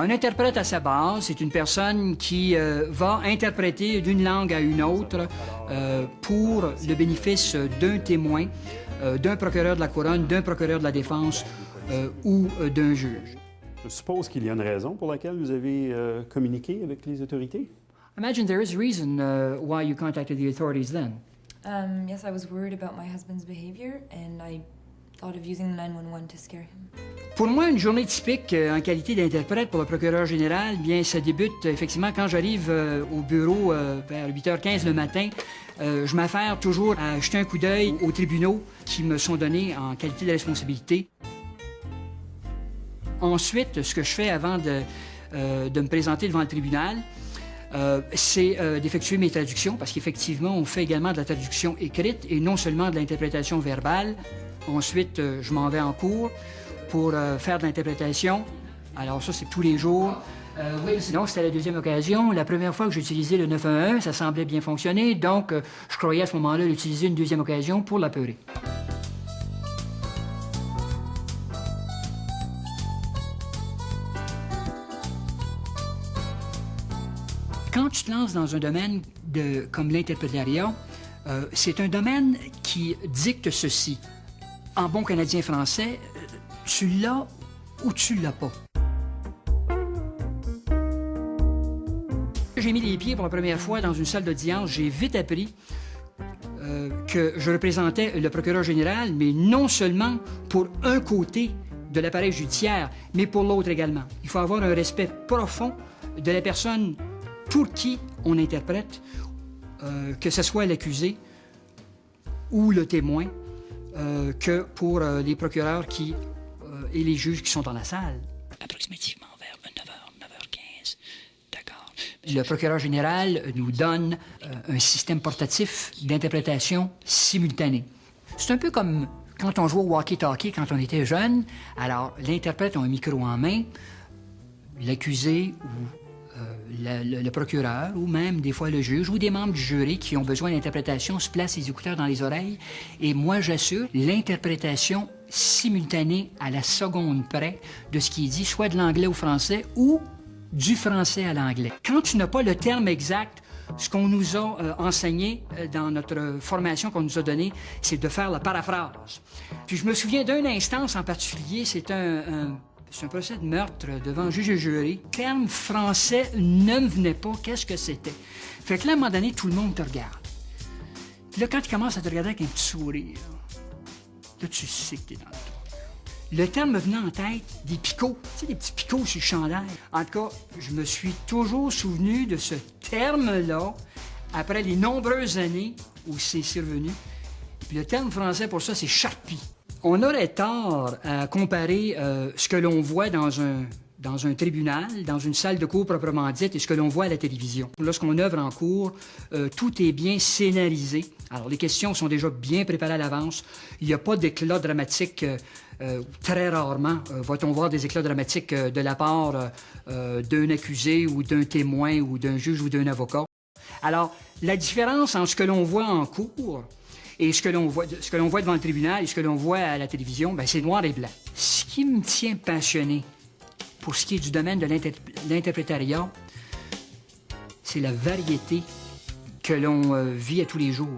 Un interprète à sa base, c'est une personne qui va interpréter d'une langue à une autre pour le bénéfice d'un témoin, d'un procureur de la couronne, d'un procureur de la défense ou d'un juge. Je suppose qu'il y a une raison pour laquelle vous avez communiqué avec les autorités? Imagine there is a reason why you contacted the authorities then. Yes, I was worried about my husband's behavior, and I thought of using 911 to scare him. Pour moi, une journée typique en qualité d'interprète pour le procureur général, bien, ça débute effectivement quand j'arrive au bureau vers 8h15 le matin. Je m'affaire toujours à jeter un coup d'œil aux tribunaux qui me sont donnés en qualité de responsabilité. Ensuite, ce que je fais avant de me présenter devant le tribunal, c'est d'effectuer mes traductions, parce qu'effectivement, on fait également de la traduction écrite et non seulement de l'interprétation verbale. Ensuite, je m'en vais en cours pour faire de l'interprétation. Alors ça, c'est tous les jours. Oui, sinon, c'était la deuxième occasion. La première fois que j'ai utilisé le 911, ça semblait bien fonctionner, donc je croyais à ce moment-là l'utiliser une deuxième occasion pour l'apeurer. Quand tu te lances dans un domaine comme l'interprétariat, c'est un domaine qui dicte ceci. En bon Canadien français, tu l'as ou tu l'as pas. J'ai mis les pieds pour la première fois dans une salle d'audience, j'ai vite appris que je représentais le procureur général, mais non seulement pour un côté de l'appareil judiciaire, mais pour l'autre également. Il faut avoir un respect profond de la personne pour qui on interprète, que ce soit l'accusé ou le témoin, que pour les procureurs et les juges qui sont dans la salle. Approximativement vers 9h, 9h15. D'accord. Le procureur général nous donne un système portatif d'interprétation simultanée. C'est un peu comme quand on jouait au walkie-talkie quand on était jeune. Alors, l'interprète a un micro en main, l'accusé ou le procureur ou même des fois le juge ou des membres du jury qui ont besoin d'interprétation se placent les écouteurs dans les oreilles et moi j'assure l'interprétation simultanée à la seconde près de ce qui est dit, soit de l'anglais au français ou du français à l'anglais. Quand tu n'as pas le terme exact, ce qu'on nous a enseigné dans notre formation qu'on nous a donnée, c'est de faire la paraphrase. Puis je me souviens d'une instance en particulier, c'est un procès de meurtre devant juge et jury. Le terme français ne me venait pas. Qu'est-ce que c'était? Fait que là, à un moment donné, tout le monde te regarde. Puis là, quand tu commences à te regarder avec un petit sourire, là, tu sais que t'es dans le trou. Le terme me venait en tête des picots. Tu sais, des petits picots sur le chandail. En tout cas, je me suis toujours souvenu de ce terme-là après les nombreuses années où c'est survenu. Puis le terme français pour ça, c'est charpie. On aurait tort à comparer ce que l'on voit dans un tribunal, dans une salle de cour proprement dite, et ce que l'on voit à la télévision. Lorsqu'on œuvre en cours, tout est bien scénarisé. Alors, les questions sont déjà bien préparées à l'avance. Il n'y a pas d'éclat dramatique. Très rarement va-t-on voir des éclats dramatiques de la part d'un accusé ou d'un témoin ou d'un juge ou d'un avocat. Alors, la différence entre ce que l'on voit en cours et ce que l'on voit devant le tribunal et ce que l'on voit à la télévision, bien, c'est noir et blanc. Ce qui me tient passionné pour ce qui est du domaine de l'interprétariat, c'est la variété que l'on vit à tous les jours.